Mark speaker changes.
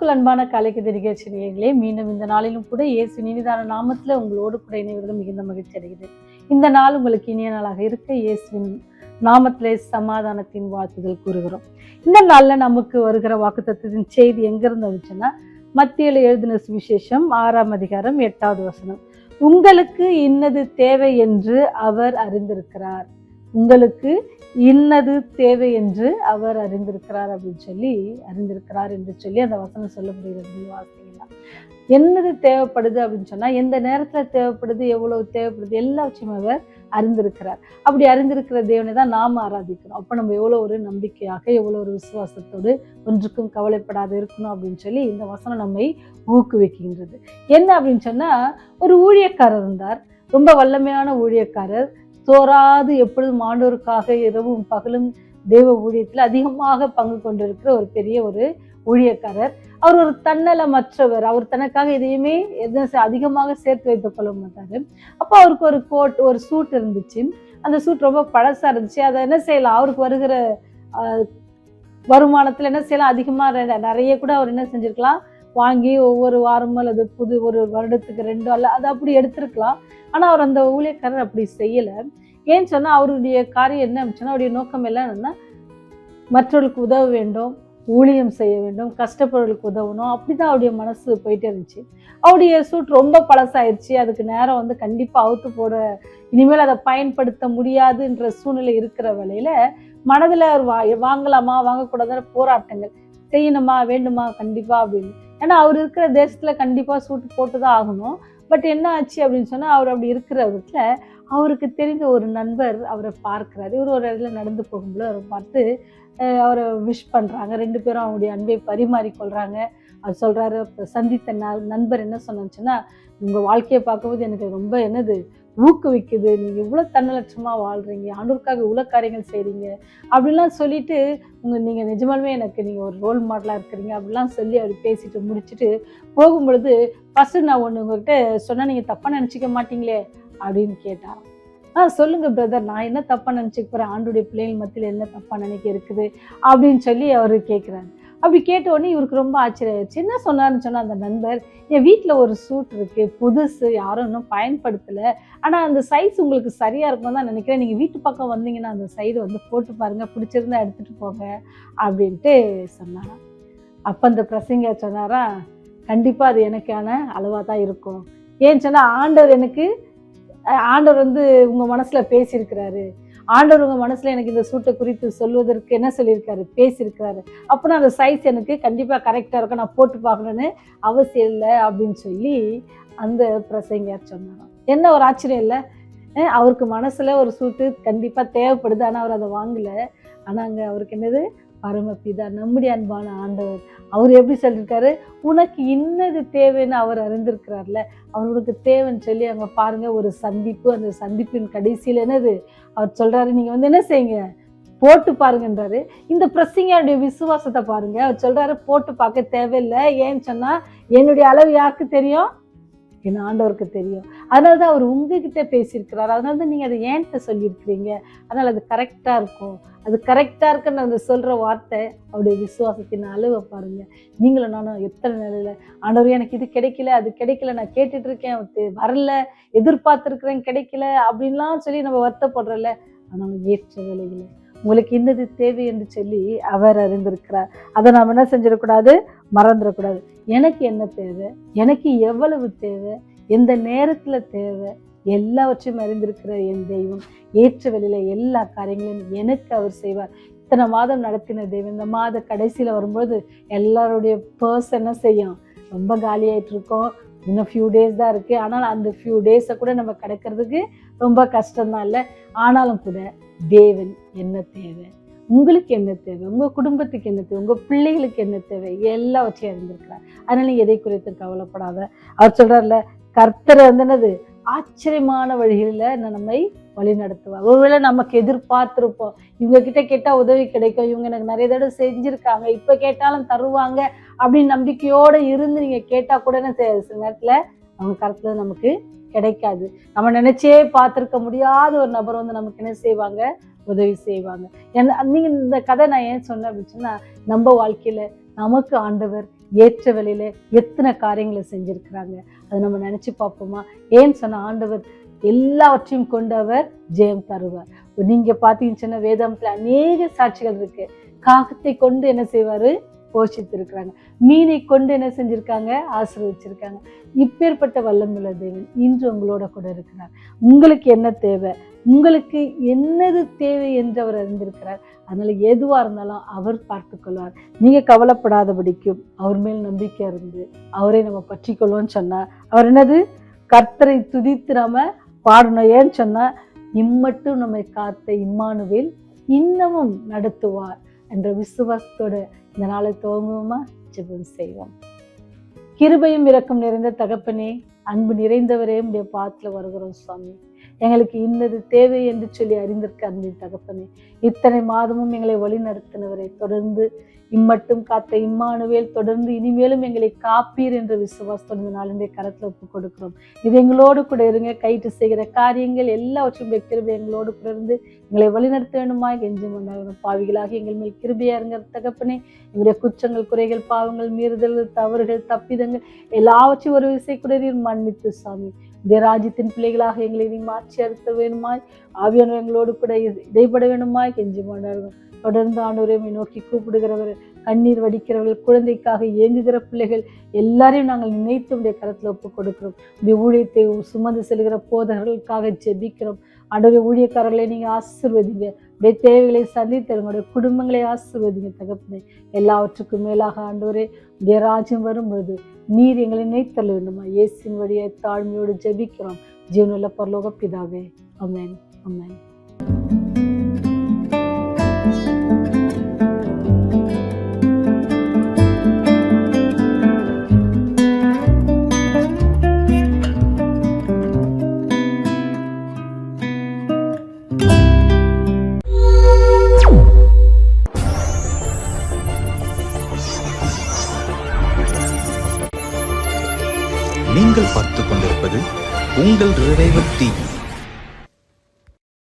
Speaker 1: கிறிஸ்துவுக்குள் அன்பான கலைக்கு நிகழ்ச்சி நேயர்களே, மீண்டும் இந்த நாளிலும் கூட இயேசு இனிதான நாமத்துல உங்களோடு கூட இணைவது மிகுந்த மகிழ்ச்சி அடைகிறேன். இந்த நாள் உங்களுக்கு இனிய நாளாக இருக்க இயேசுவின் நாமத்திலே சமாதானத்தின் வாழ்த்துதல் கூறுகிறோம். இந்த நாள்ல நமக்கு வருகிற வாக்குத்தத்தத்தின் செய்தி எங்கிருந்து வந்துச்சுன்னா, மத்தியில எழுதின சுவிசேஷம் 6ஆம் அதிகாரம் 8வது வசனம். உங்களுக்கு இன்னது தேவை என்று அவர் அறிந்திருக்கிறார். உங்களுக்கு இன்னது தேவை என்று அவர் அறிந்திருக்கிறார் என்று சொல்லி அந்த வசனம் சொல்லப்படுகிறது. வாசிக்கலாம். என்னது தேவைப்படுது அப்படின்னு சொன்னா, எந்த நேரத்துல தேவைப்படுது, எவ்வளவு தேவைப்படுது, எல்லாவற்றையும் அவர் அறிந்திருக்கிறார். அப்படி அறிந்திருக்கிற தேவனை தான் நாம ஆராதிக்கிறோம். அப்ப நம்ம எவ்வளவு ஒரு நம்பிக்கையாக, எவ்வளவு ஒரு விசுவாசத்தோடு ஒன்றுக்கும் கவலைப்படாத இருக்கணும் அப்படின்னு சொல்லி இந்த வசனம் நம்மை ஊக்குவிக்கின்றது. என்ன அப்படின்னு சொன்னா, ஒரு ஊழியக்காரர் இருந்தார், ரொம்ப வல்லமையான ஊழியக்காரர். சோராது எப்பொழுதும் ஆண்டவருக்காக இரவும் பகலும் தேவ ஊழியத்தில் அதிகமாக பங்கு கொண்டிருக்கிற ஒரு பெரிய ஒரு ஊழியக்காரர். அவர் ஒரு தன்னலமற்றவர். அவர் தனக்காக எதையுமே அதிகமாக சேர்த்து வைத்துக் கொள்ள மாட்டாரு. அப்போ அவருக்கு ஒரு கோட், ஒரு சூட் இருந்துச்சு. அந்த சூட் ரொம்ப பழசா இருந்துச்சு. அதை என்ன செய்யலாம், அவருக்கு வருகிற வருமானத்துல என்ன செய்யலாம், அதிகமா நிறைய கூட அவர் என்ன செஞ்சிருக்கலாம், வாங்கி ஒவ்வொரு வாரமும் அல்லது ஒரு வருடத்துக்கு 2 அல்ல அது அப்படி எடுத்திருக்கலாம். ஆனா அவர் அந்த ஊழியக்காரர் அப்படி செய்யல. ஏன்னு சொன்னா, அவருடைய காரியம் என்ன அப்படின்னா, அவருடைய நோக்கம் எல்லாம் என்னன்னா, மற்றவர்களுக்கு உதவ வேண்டும், ஊழியம் செய்ய வேண்டும், கஷ்டப்படுறவர்களுக்கு உதவணும். அப்படிதான் அவருடைய மனசு போயிட்டே இருந்துச்சு. அவருடைய சூட் ரொம்ப பழசாயிருச்சு. அதுக்கு நேரம் கண்டிப்பா அவுத்து போட, இனிமேல் அதை பயன்படுத்த முடியாதுன்ற சூழ்நிலை இருக்கிற வேளையில மனதுல அவர் வாங்கலாமா வாங்கக்கூடாதுன்ற போராட்டங்கள், செய்யணுமா வேண்டுமா கண்டிப்பா அப்படின்னு. ஏன்னா அவர் இருக்கிற தேசத்துல கண்டிப்பா சூட்டு போட்டுதான் ஆகணும். பட் என்ன ஆச்சு அப்படின்னு சொன்னா, அவர் அப்படி இருக்கிற விதத்துல அவருக்கு தெரிந்த ஒரு நண்பர் அவரை பார்க்கிறாரு. இவர் ஒரு இடத்துல நடந்து போகும்போது அவரை பார்த்து அவரை விஷ் பண்றாங்க. 2 பேரும் அவங்களுடைய அன்பை பரிமாறிக்கொள்றாங்க. அவர் சொல்றாரு, சந்தித்த நண்பர் என்ன சொன்னாச்சுன்னா, உங்க வாழ்க்கையை பார்க்கும்போது எனக்கு ரொம்ப ஊக்குவிக்குது. நீங்க இவ்வளவு தன்னலட்சமா வாழ்றீங்க, ஆண்டவருக்காக இவ்வளவு காரியங்கள் செய்றீங்க அப்படிலாம் சொல்லிட்டு, நீங்க நிஜமாலுமே எனக்கு நீங்க ஒரு ரோல் மாடலா இருக்கிறீங்க அப்படிலாம் சொல்லி அவர் பேசிட்டு முடிச்சுட்டு போகும்பொழுது, ஃபர்ஸ்ட் நான் ஒண்ணு உங்ககிட்ட சொன்னா நீங்க தப்பா நினைச்சிக்க மாட்டீங்களே அப்படின்னு கேட்டாராம். சொல்லுங்க பிரதர், நான் என்ன தப்பா நினைச்சுக்க போறேன், ஆண்டுடைய பிள்ளைகள் மத்தியில என்ன தப்பா நினைக்க இருக்குது அப்படின்னு சொல்லி அவரு கேட்கிறாரு. அப்படி கேட்ட உடனே இவருக்கு ரொம்ப ஆச்சரியம் ஆயிடுச்சு. என்ன சொன்னாருன்னு சொன்னா, அந்த நண்பர், என் வீட்டுல ஒரு சூட் இருக்கு, புதுசு, யாரும் இன்னும் பயன்படுத்தல, ஆனா அந்த சைஸ் உங்களுக்கு சரியா இருக்கும் தான் நினைக்கிறேன். நீங்க வீட்டு பக்கம் வந்தீங்கன்னா அந்த சைடு போட்டு பாருங்க, பிடிச்சிருந்தா எடுத்துட்டு போங்க அப்படின்ட்டு சொன்னாராம். அப்ப அந்த பிரசங்க சொன்னாரா, கண்டிப்பா அது எனக்கான அளவா தான் இருக்கும். ஏன்னு சொன்னா, ஆண்டவர் உங்க மனசுல பேசியிருக்கிறாரு. ஆண்டவர் உங்க மனசுல எனக்கு இந்த சூட்டை குறித்து சொல்வதற்கு என்ன சொல்லியிருக்காரு, பேசியிருக்கிறாரு. அப்படின்னா அந்த சைஸ் எனக்கு கண்டிப்பா கரெக்டா இருக்கும், நான் போட்டு பார்க்கணும்னு அவசியம் இல்லை அப்படின்னு சொல்லி அந்த பிரசங்கர் சொன்னாராம். என்ன ஒரு ஆச்சரியம் இல்லை? அவருக்கு மனசுல ஒரு சூட்டு கண்டிப்பா தேவைப்படுது, ஆனா அவர் அதை வாங்கல. ஆனா அங்க அவருக்கு பரமபிதா, நம்முடைய அன்பான ஆண்டவர், அவர் எப்படி சொல்லியிருக்காரு, உனக்கு இன்னது தேவைன்னு அவர் அறிந்திருக்கிறார்ல, அவருக்கு தேவைன்னு சொல்லி அங்க பாருங்க ஒரு சந்திப்பு. அந்த சந்திப்பின் கடைசியில் அவர் சொல்றாரு, நீங்க என்ன செய்யுங்க, போட்டு பாருங்கன்றாரு. இந்த பிரசங்கருடைய விசுவாசத்தை பாருங்க. அவர் சொல்றாரு, போட்டு பார்க்க தேவையில்லை. ஏன்னு சொன்னா, என்னுடைய அளவு யாருக்கு தெரியும், என் ஆண்டவருக்கு தெரியும். அதனாலதான் அவர் உங்ககிட்ட பேசியிருக்கிறார். அதனாலதான் நீங்க அதை ஏன்ட்ட சொல்லியிருக்கிறீங்க. அதனால அது கரெக்டா இருக்கும். அது கரெக்டா இருக்குன்னு அந்த சொல்ற வார்த்தை, அவருடைய விசுவாசத்தின் அளவை பாருங்க. நீங்களும் நானும் எத்தனை நிலையில, ஆண்டவர் எனக்கு இது கிடைக்கல, அது கிடைக்கல, நான் கேட்டுட்டு இருக்கேன், வரல, எதிர்பார்த்திருக்கிறேன், கிடைக்கல அப்படின்லாம் சொல்லி நம்ம வருத்தப்படுறல. ஆனால் ஏற்ற வேலைகளை உங்களுக்கு இன்னது தேவை என்று சொல்லி அவர் அறிந்திருக்கிறார். அதை நாம் என்ன செஞ்சிடக்கூடாது, மறந்துடக்கூடாது. எனக்கு என்ன தேவை, எனக்கு எவ்வளவு தேவை, எந்த நேரத்துல தேவை, எல்லாவற்றையும் அறிந்திருக்கிற என் தெய்வம் ஏற்ற வேளையில எல்லா காரியங்களையும் எனக்கு அவர் செய்வார். இத்தனை மாதம் நடத்தின தெய்வம் இந்த மாத கடைசியில வரும்போது எல்லாருடைய பர்ஸ் என்ன செய்யும், ரொம்ப காலியாயிட்டு இருக்கோம். இன்னும் ஃபியூ டேஸ் தான் இருக்கு. ஆனால் அந்த ஃபியூ டேஸை கூட நம்ம கிடைக்கிறதுக்கு ரொம்ப கஷ்டம்தான் இல்லை? ஆனாலும் கூட தேவன் என்ன தேவை, உங்களுக்கு என்ன தேவை, உங்க குடும்பத்துக்கு என்ன தேவை, உங்க பிள்ளைகளுக்கு என்ன தேவை, எல்லாவற்றையும் அறிந்திருக்கிறார். அதனால நீ எதை குறித்து கவலைப்படாத. அவர் சொல்றாருல, கர்த்தர் ஆச்சரியமான வழிகளில் நம்மை வழி நடத்துவார். ஒருவேளை நமக்கு எதிர்பார்த்திருப்போம், இவங்க கிட்ட கேட்டா உதவி கிடைக்கும், இவங்க எனக்கு நிறைய தடவை செஞ்சிருக்காங்க, இப்ப கேட்டாலும் தருவாங்க அப்படின்னு நம்பிக்கையோட இருந்து நீங்க கேட்டா கூட சில நேரத்துல அவங்க கருத்துல நமக்கு கிடைக்காது. நம்ம நினைச்சே பார்த்திருக்க முடியாத ஒரு நபர் நமக்கு என்ன செய்வாங்க, உதவி செய்வாங்க. நீங்க இந்த கதை நான் ஏன் சொன்னேன் அப்படின்னு சொன்னா, நம்ம வாழ்க்கையில நமக்கு ஆண்டவர் ஏற்ற வேலையில எத்தனை காரியங்களை செஞ்சிருக்கிறாங்க. அதை நம்ம நினைச்சு பார்ப்போமா? ஏன்னு சொன்ன ஆண்டவர் எல்லாவற்றையும் கொண்டு அவர் ஜெயம் தருவார். நீங்க பாத்தீங்கன்னா வேதாந்தத்துல அநேக சாட்சிகள் இருக்கு. காகத்தை கொண்டு என்ன செய்வாரு? போஷித்திருக்கிறாங்க. மீனை கொண்டு என்ன செஞ்சிருக்காங்க? ஆசீர்வதிச்சிருக்காங்க. இப்பேற்பட்ட வல்லமையுள்ள தேவன் இன்று உங்களோட கூட இருக்கிறார். உங்களுக்கு என்ன தேவை, உங்களுக்கு என்னது தேவை என்று அவர் அறிந்திருக்கிறார். அதனால எதுவா இருந்தாலும் அவர் பார்த்து கொள்வார். நீங்க கவலைப்படாதபடிக்கும் அவர் மேல் நம்பிக்கை இருந்து அவரை நம்ம பற்றி கொள்வோம்னு சொன்னா, அவர் என்னது? கர்த்தரை துதித்து நாம பாடணும். ஏன்னு சொன்னா, இம்மட்டும் நம்மை காத்த இம்மானுவேல் இன்னமும் நடத்துவார் என்ற விசுவாசத்தோட இந்த நாளை துவங்குவோமா? ஜெபம் செய்வோம். கிருபையும் இரக்கம் நிறைந்த தகப்பனே, அன்பு நிறைந்தவரே, உடைய பாத்துல வருகிறோம் சுவாமி. எங்களுக்கு இன்னது தேவை என்று சொல்லி அறிந்திருக்க அன்பின் தகப்பனே, இத்தனை மாதமும் எங்களை வழி நடத்தினவரை, தொடர்ந்து இம்மட்டும் காத்த இம்மானுவேல் தொடர்ந்து இனிமேலும் எங்களை காப்பீர் என்ற விசுவாசத்தோடு நாளுடைய கரத்துல ஒப்பு கொடுக்கிறோம். இது எங்களோடு கூட இருங்க. கைட்டு செய்கிற காரியங்கள் எல்லாவற்றையும் கிருபை எங்களோடு கூட இருந்து எங்களை வழிநடத்த வேண்டுமா? கெஞ்சி கொண்டாடணும். பாவிகளாக எங்கள் மேல் கிருபையா இருங்க தகப்பனே. எங்களுடைய குற்றங்கள், குறைகள், பாவங்கள், மீறுதல்கள், தவறுகள், தப்பிதங்கள் எல்லாவற்றையும் ஒரு விசை கூட நீர் மன்னித்து சாமி, இந்த ராஜ்யத்தின் பிள்ளைகளாக எங்களை நீ மாற்றி அறுத்த வேணுமாய். ஆவியானவர் எங்களோடு கூட இடைப்பட வேணுமாய் கெஞ்சி கொண்டாடணும். தொடர்ந்து ஆண்டவரை நோக்கி கூப்பிடுகிறவர், கண்ணீர் வடிக்கிறவர்கள், குழந்தைக்காக இயங்குகிற பிள்ளைகள் எல்லாரையும் நாங்கள் நினைத்து உடைய கரத்துல ஒப்பு கொடுக்கிறோம். இந்த ஊழியத்தை சுமந்து செல்கிற போதகர்களுக்காக ஜெபிக்கிறோம். ஆண்டவரே, ஊழியக்காரர்களை நீங்க ஆசீர்வதிங்க. உடைய தேவைகளை சந்தித்து உங்களுடைய குடும்பங்களை ஆசீர்வதிங்க தகப்பனே. எல்லாவற்றுக்கும் மேலாக ஆண்டவரே, உடைய ராஜ்யம் வரும்பொழுது நீர் எங்களை நினைத்தள்ள வேண்டுமா? இயேசுவின் வழியாய் தாழ்மையோடு ஜெபிக்கிறோம் ஜீவனுள்ள பரலோக பிதாவே. ஆமென், ஆமென்.
Speaker 2: நீங்கள் பார்த்துக் கொண்டிருப்பது உங்கள் ரிவைவல் டிவி.